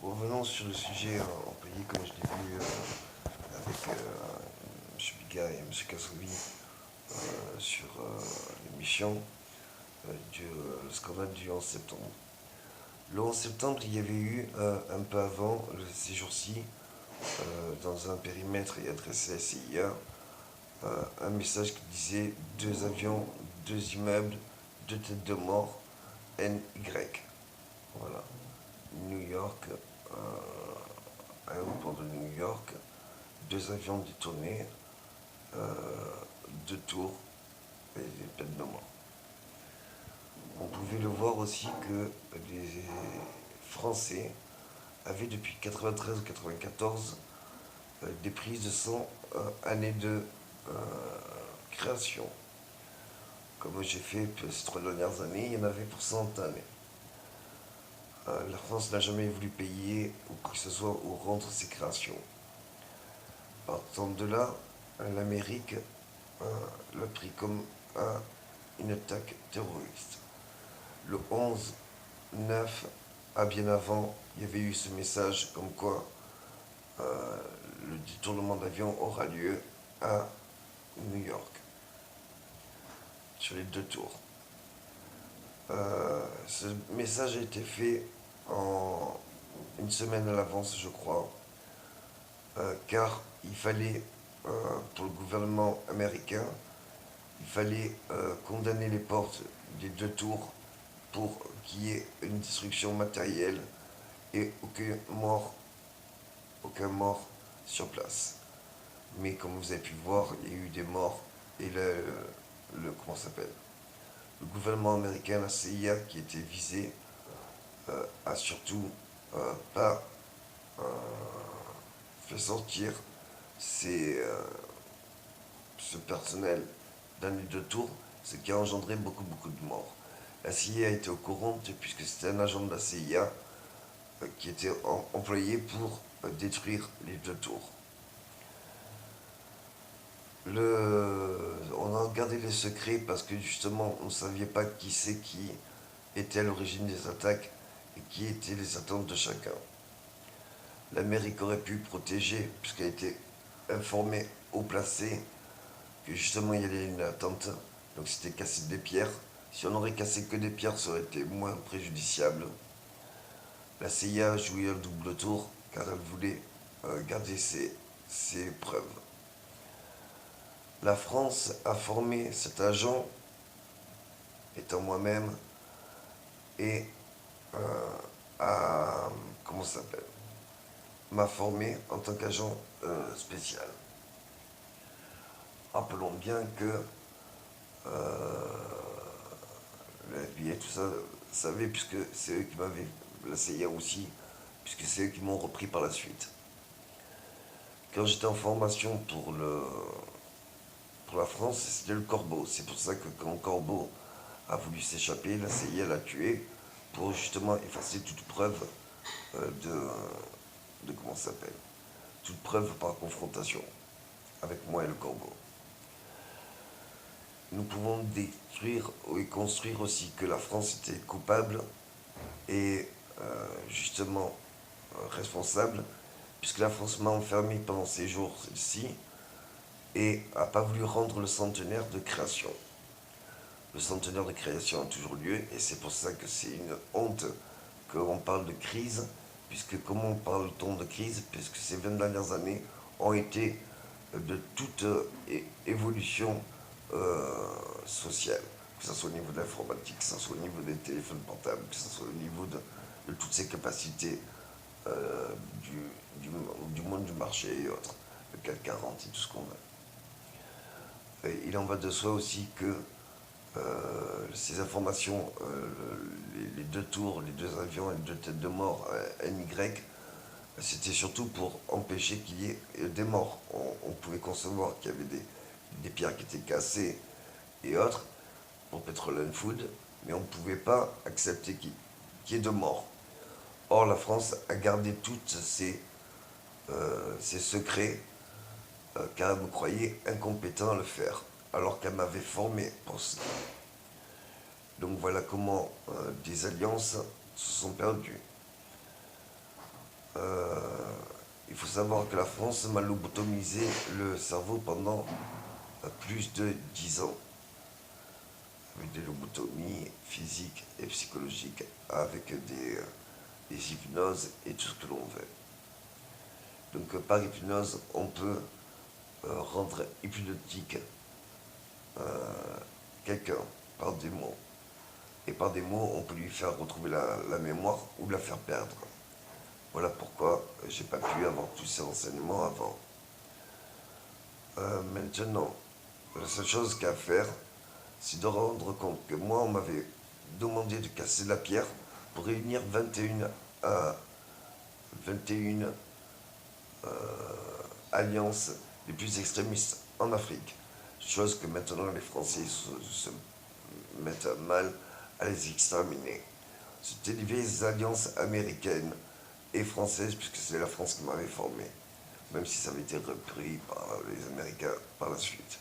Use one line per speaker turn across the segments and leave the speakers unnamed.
Revenons sur le sujet employé, comme je l'ai vu avec M. Biga et M. Kassoumi sur l'émission du scandale du 11 septembre. Le 11 septembre, il y avait eu un peu avant, ces jours-ci, dans un périmètre et adressé à la CIA, un message qui disait deux avions, deux immeubles, deux têtes de mort, NY. Voilà. New York, aéroport de New York, deux avions détournés, deux tours et des peines de mort. On pouvait le voir aussi que les Français avaient depuis 93 ou 94 des prises de sang années de création. Comme j'ai fait ces 3 dernières années, il y en avait pour 100 années. La France n'a jamais voulu payer ou quoi que ce soit ou rendre ses créations. Partant de là, l'Amérique l'a pris comme une attaque terroriste. Le 11-9, bien avant, il y avait eu ce message comme quoi le détournement d'avion aura lieu à New York, sur les deux tours. Ce message a été fait en une semaine à l'avance, je crois, car il fallait, pour le gouvernement américain, il fallait condamner les portes des deux tours pour qu'il y ait une destruction matérielle et aucun mort sur place. Mais comme vous avez pu voir, il y a eu des morts et comment ça s'appelle, le gouvernement américain, la CIA qui était visé, a surtout pas fait sortir ce personnel dans les deux tours, ce qui a engendré beaucoup de morts. La CIA a été au courant puisque c'était un agent de la CIA qui était employé pour détruire les deux tours. On a gardé les secrets parce que justement on ne savait pas qui était à l'origine des attaques et qui étaient les attentes de chacun. L'Amérique aurait pu protéger puisqu'elle était informée au placé que justement il y avait une attente, donc c'était casser des pierres. Si on aurait cassé que des pierres, ça aurait été moins préjudiciable. La CIA a joué un double tour car elle voulait garder ses preuves. La France a formé cet agent, étant moi-même, et a, comment ça s'appelle, m'a formé en tant qu'agent spécial. Rappelons bien que le FBI, tout ça, savait, puisque c'est eux qui m'avaient, la CIA aussi, puisque c'est eux qui m'ont repris par la suite. Quand j'étais en formation pour la France, c'était le Corbeau. C'est pour ça que quand le Corbeau a voulu s'échapper, la CIA l'a tué pour justement effacer toute preuve de comment ça s'appelle, toute preuve par confrontation avec moi et le Corbeau. Nous pouvons détruire et construire aussi que la France était coupable et justement responsable, puisque la France m'a enfermé pendant ces jours-ci et n'a pas voulu rendre le centenaire de création. Le centenaire de création a toujours lieu et c'est pour ça que c'est une honte qu'on parle de crise, puisque comment parle-t-on de crise, puisque ces 20 dernières années ont été de toute évolution sociale, que ce soit au niveau de l'informatique, que ce soit au niveau des téléphones portables, que ce soit au niveau de toutes ces capacités du monde du marché et autres, le CAC 40 et tout ce qu'on a. Et il en va de soi aussi que ces informations, les deux tours, les deux avions et les deux têtes de mort NY, c'était surtout pour empêcher qu'il y ait des morts. On pouvait concevoir qu'il y avait des pierres qui étaient cassées et autres pour Petrol and Food, mais on ne pouvait pas accepter qu'il y ait de morts. Or, la France a gardé tous ces secrets car elle me croyait incompétent à le faire, alors qu'elle m'avait formé pour cela. Donc voilà comment des alliances se sont perdues. il faut savoir que la France m'a lobotomisé le cerveau pendant plus de 10 ans, avec des lobotomies physiques et psychologiques, avec des hypnoses et tout ce que l'on veut. Donc par hypnose, on peut rendre hypnotique quelqu'un par des mots. Et par des mots, on peut lui faire retrouver la mémoire ou la faire perdre. Voilà pourquoi j'ai pas pu avoir tous ces renseignements avant. Maintenant, la seule chose qu'à faire, c'est de rendre compte que moi, on m'avait demandé de casser la pierre pour réunir 21 alliances les plus extrémistes en Afrique. Chose que maintenant les Français se mettent mal à les exterminer. C'était des vieilles alliances américaines et françaises, puisque c'est la France qui m'avait formé, même si ça avait été repris par les Américains par la suite.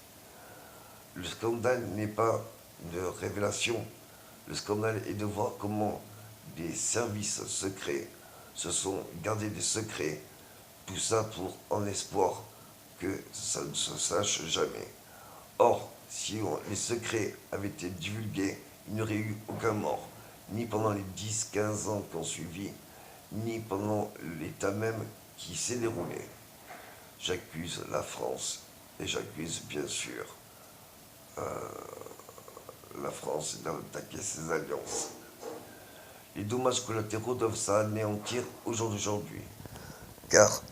Le scandale n'est pas une révélation. Le scandale est de voir comment des services secrets se sont gardés des secrets, tout ça en espoir que ça ne se sache jamais. Or, si les secrets avaient été divulgués, il n'y aurait eu aucun mort, ni pendant les 10-15 ans qui ont suivi, ni pendant l'état même qui s'est déroulé. J'accuse la France et j'accuse bien sûr la France d'attaquer ses alliances. Les dommages collatéraux doivent s'anéantir au jour d'aujourd'hui. Car,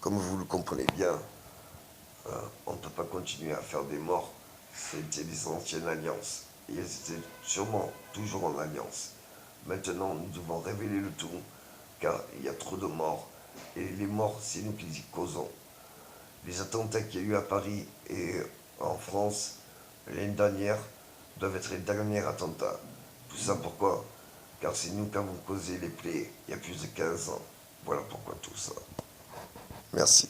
comme vous le comprenez bien, on ne peut pas continuer à faire des morts. C'était des anciennes alliances. Et elles étaient sûrement toujours en alliance. Maintenant, nous devons révéler le tout, car il y a trop de morts. Et les morts, c'est nous qui les causons. Les attentats qu'il y a eu à Paris et en France l'année dernière doivent être les derniers attentats. Tout ça pourquoi? Car c'est nous qui avons causé les plaies il y a plus de 15 ans. Voilà pourquoi tout ça. Merci.